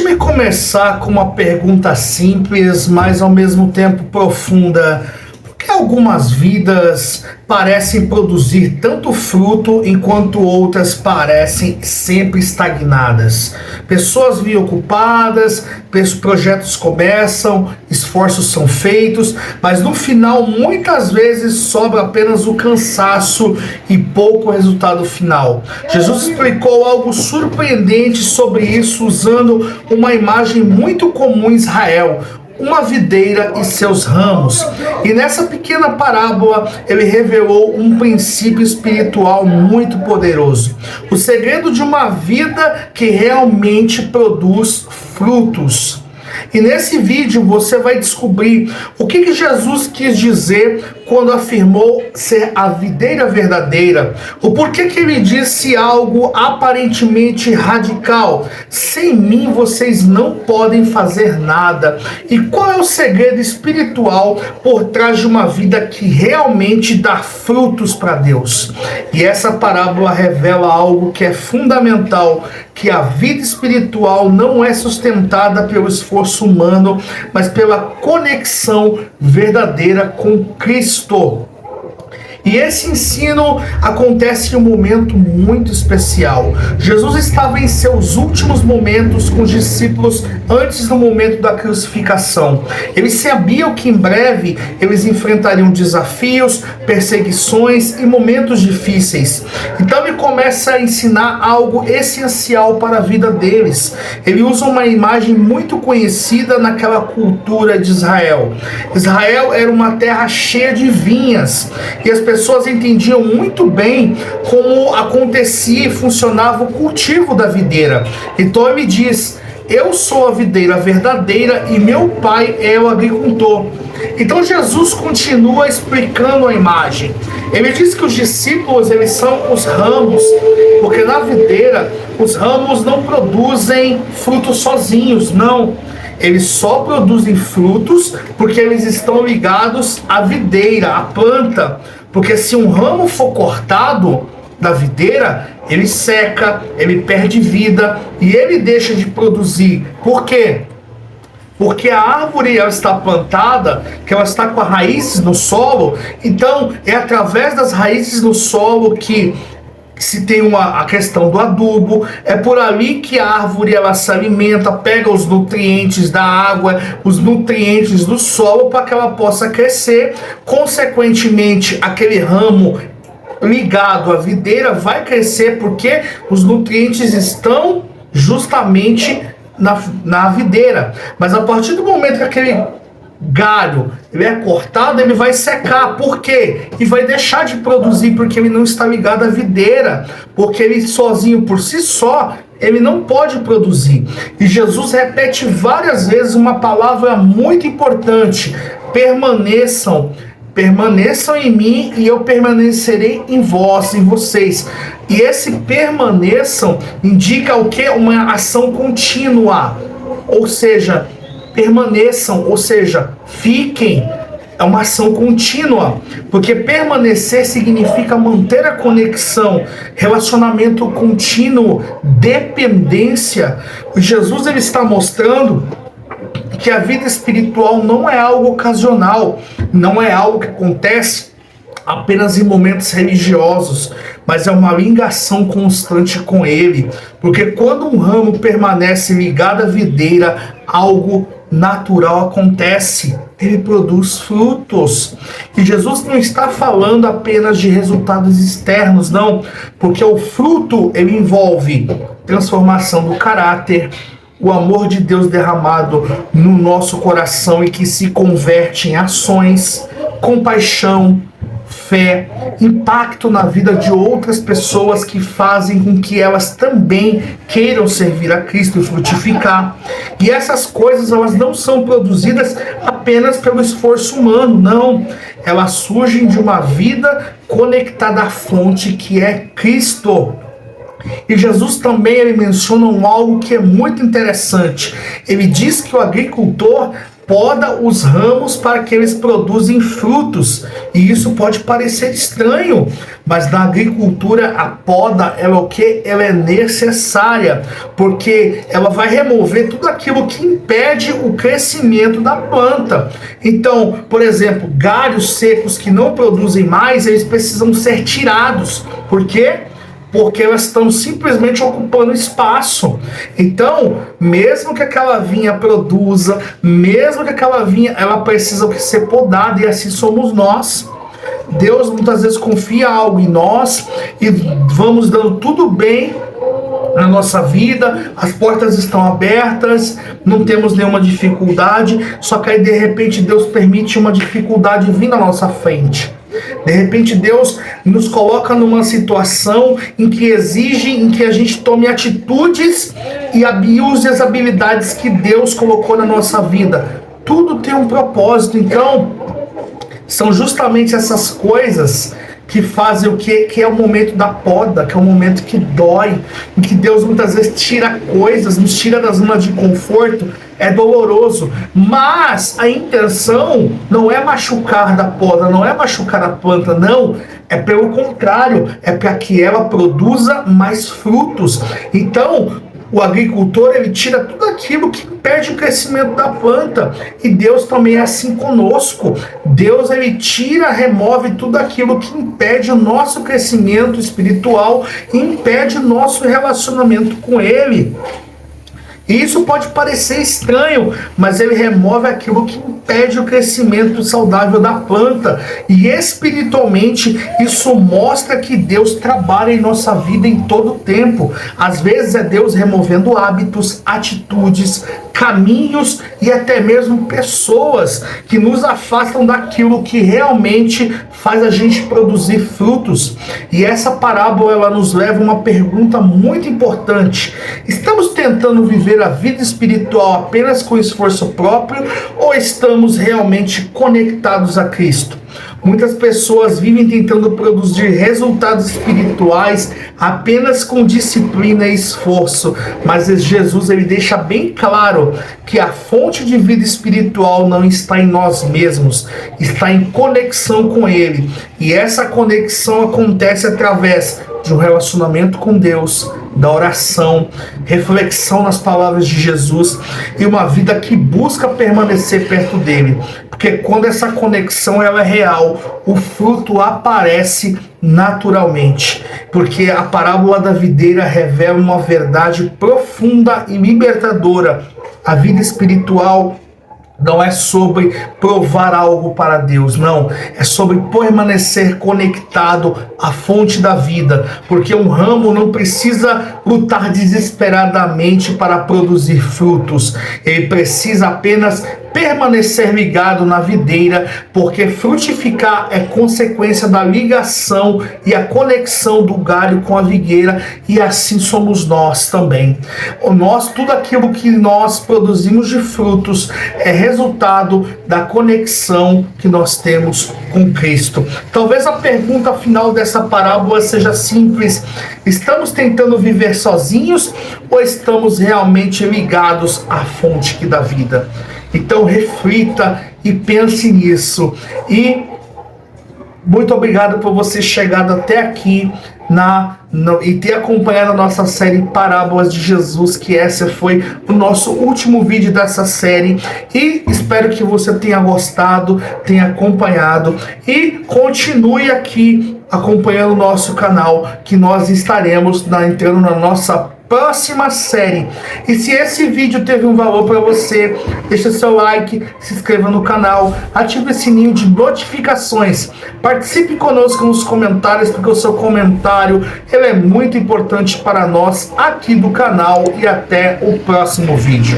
Deixe-me começar com uma pergunta simples, mas ao mesmo tempo profunda. Por que algumas vidas parecem produzir tanto fruto enquanto outras parecem sempre estagnadas? Pessoas vivem ocupadas, projetos começam, esforços são feitos, mas no final muitas vezes sobra apenas o cansaço e pouco resultado final. Jesus explicou algo surpreendente sobre isso usando uma imagem muito comum em Israel: uma videira e seus ramos. E nessa pequena parábola ele revelou um princípio espiritual muito poderoso. O segredo de uma vida que realmente produz frutos. E nesse vídeo você vai descobrir o que Jesus quis dizer quando afirmou ser a videira verdadeira. O porquê que ele disse algo aparentemente radical: sem mim vocês não podem fazer nada. E qual é o segredo espiritual por trás de uma vida que realmente dá frutos para Deus? E essa parábola revela algo que é fundamental, que a vida espiritual não é sustentada pelo esforço humano, mas pela conexão verdadeira com Cristo. E esse ensino acontece em um momento muito especial. Jesus estava em seus últimos momentos com os discípulos antes do momento da crucificação. Eles sabiam que em breve eles enfrentariam desafios, perseguições e momentos difíceis. Então ele começa a ensinar algo essencial para a vida deles. Ele usa uma imagem muito conhecida naquela cultura de Israel. Israel era uma terra cheia de vinhas e as pessoas entendiam muito bem como acontecia e funcionava o cultivo da videira. Então ele diz: eu sou a videira verdadeira e meu pai é o agricultor. Então Jesus continua explicando a imagem. Ele diz que os discípulos, eles são os ramos, porque na videira os ramos não produzem frutos sozinhos, não. Eles só produzem frutos porque eles estão ligados à videira, à planta. Porque se um ramo for cortado da videira, ele seca, ele perde vida e ele deixa de produzir. Por quê? Porque a árvore, ela está plantada, que ela está com as raízes no solo, então é através das raízes no solo que se tem a questão do adubo, é por ali que a árvore ela se alimenta, pega os nutrientes da água, os nutrientes do solo para que ela possa crescer. Consequentemente, aquele ramo ligado à videira vai crescer porque os nutrientes estão justamente na videira. Mas a partir do momento que aquele galho ele é cortado, ele vai secar. Por quê? E vai deixar de produzir porque ele não está ligado à videira, porque ele sozinho, por si só, ele não pode produzir. E Jesus repete várias vezes uma palavra muito importante: permaneçam em mim e eu permanecerei em vós, em vocês. E esse permaneçam indica o que? Uma ação contínua, ou seja, permaneçam, ou seja, fiquem. É uma ação contínua, porque permanecer significa manter a conexão, relacionamento contínuo, dependência. Jesus ele está mostrando que a vida espiritual não é algo ocasional, não é algo que acontece apenas em momentos religiosos, mas é uma ligação constante com ele, porque quando um ramo permanece ligado à videira, algo natural acontece, ele produz frutos. E Jesus não está falando apenas de resultados externos, não, porque o fruto ele envolve transformação do caráter, o amor de Deus derramado no nosso coração e que se converte em ações, compaixão, fé, impacto na vida de outras pessoas que fazem com que elas também queiram servir a Cristo e frutificar. E essas coisas elas não são produzidas apenas pelo esforço humano, não. Elas surgem de uma vida conectada à fonte que é Cristo. E Jesus também ele menciona algo que é muito interessante. Ele diz que o agricultor poda os ramos para que eles produzem frutos. E isso pode parecer estranho, mas na agricultura a poda, ela é o que? Ela é necessária, porque ela vai remover tudo aquilo que impede o crescimento da planta. Então, por exemplo, galhos secos que não produzem mais, eles precisam ser tirados. Por quê? Porque elas estão simplesmente ocupando espaço. Então, mesmo que aquela vinha produza, mesmo que aquela vinha, ela precisa ser podada, e assim somos nós. Deus muitas vezes confia algo em nós e vamos dando tudo bem na nossa vida, as portas estão abertas, não temos nenhuma dificuldade, só que aí de repente Deus permite uma dificuldade vir na nossa frente. De repente Deus nos coloca numa situação em que a gente tome atitudes e use as habilidades que Deus colocou na nossa vida. Tudo tem um propósito. Então, são justamente essas coisas que fazem o quê? Que é o momento da poda, que é o momento que dói, em que Deus muitas vezes tira coisas, nos tira da zona de conforto. É doloroso, mas a intenção não é machucar da poda, não é machucar a planta, não. É pelo contrário, é para que ela produza mais frutos. Então, o agricultor, ele tira tudo aquilo que impede o crescimento da planta. E Deus também é assim conosco. Deus, ele tira, remove tudo aquilo que impede o nosso crescimento espiritual, impede o nosso relacionamento com Ele. E isso pode parecer estranho, mas ele remove aquilo que impede o crescimento saudável da planta. E espiritualmente, isso mostra que Deus trabalha em nossa vida em todo o tempo. Às vezes é Deus removendo hábitos, atitudes, caminhos e até mesmo pessoas que nos afastam daquilo que realmente faz a gente produzir frutos. E essa parábola, ela nos leva a uma pergunta muito importante. Estamos tentando viver a vida espiritual apenas com esforço próprio ou estamos realmente conectados a Cristo? Muitas pessoas vivem tentando produzir resultados espirituais apenas com disciplina e esforço, mas Jesus, ele deixa bem claro que a fonte de vida espiritual não está em nós mesmos, está em conexão com Ele. E essa conexão acontece através de um relacionamento com Deus, da oração, reflexão nas palavras de Jesus e uma vida que busca permanecer perto dele. Porque quando essa conexão ela é real, o fruto aparece naturalmente. Porque a parábola da videira revela uma verdade profunda e libertadora. A vida espiritual não é sobre provar algo para Deus, não. É sobre permanecer conectado à fonte da vida. Porque um ramo não precisa lutar desesperadamente para produzir frutos. Ele precisa apenas permanecer ligado na videira, porque frutificar é consequência da ligação e a conexão do galho com a figueira, e assim somos nós também. Tudo aquilo que nós produzimos de frutos é resultado da conexão que nós temos com Cristo. Talvez a pergunta final dessa parábola seja simples: estamos tentando viver sozinhos ou estamos realmente ligados à fonte que dá vida? Então reflita e pense nisso. E muito obrigado por você chegado até aqui e ter acompanhado a nossa série Parábolas de Jesus, que esse foi o nosso último vídeo dessa série. E espero que você tenha gostado, tenha acompanhado e continue aqui acompanhando o nosso canal, que nós estaremos entrando na nossa próxima série. E se esse vídeo teve um valor para você, deixa seu like, se inscreva no canal, ative o sininho de notificações, participe conosco nos comentários, porque o seu comentário ele é muito importante para nós aqui do canal. E até o próximo vídeo.